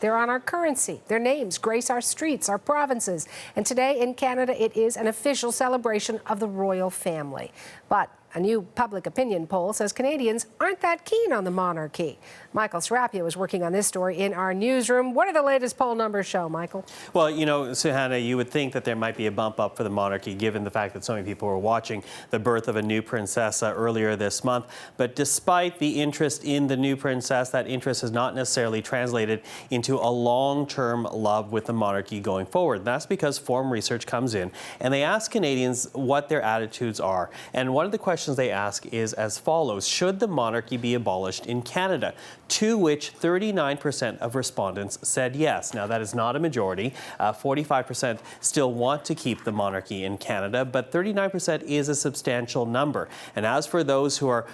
They're on our currency. Their names grace our streets, our provinces. And today in Canada, it is an official celebration of the royal family. But a new public opinion poll says Canadians aren't that keen on the monarchy. Michael Serapia is working on this story in our newsroom. What do the latest poll numbers show, Michael? Well, you know, Suhana, you would think that there might be a bump up for the monarchy given the fact that so many people were watching the birth of a new princess earlier this month. But despite the interest in the new princess, that interest has not necessarily translated into a long-term love with the monarchy going forward. That's because Forum Research comes in and they ask Canadians what their attitudes are. And one of the questions they ask is as follows: should the monarchy be abolished in Canada? To which 39% of respondents said yes. Now, that is not a majority. 45% still want to keep the monarchy in Canada, but 39% is a substantial number. And as for those who are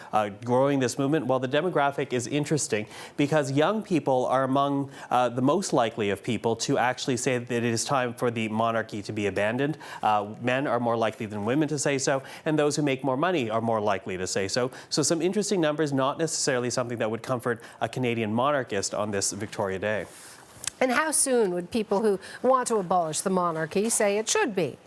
growing this movement, well, the demographic is interesting because young people are among the most likely of people to actually say that it is time for the monarchy to be abandoned. Men are more likely than women to say so, and those who make more money are more likely to say so. So some interesting numbers, not necessarily something that would comfort a Canadian monarchist on this Victoria Day. And how soon would people who want to abolish the monarchy say it should be?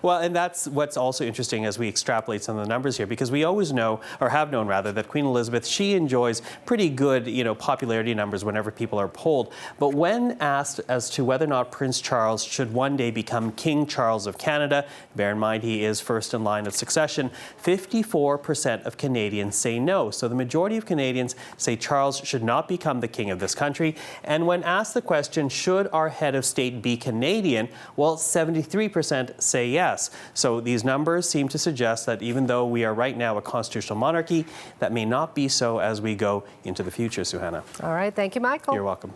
Well, and that's what's also interesting as we extrapolate some of the numbers here, because we always know, or have known rather, that Queen Elizabeth, she enjoys pretty good, popularity numbers whenever people are polled. But when asked as to whether or not Prince Charles should one day become King Charles of Canada, bear in mind he is first in line of succession, 54% of Canadians say no. So the majority of Canadians say Charles should not become the king of this country. And when asked the question, should our head of state be Canadian, well, 73% say yes. So these numbers seem to suggest that even though we are right now a constitutional monarchy, that may not be so as we go into the future, Suhana. All right. Thank you, Michael. You're welcome.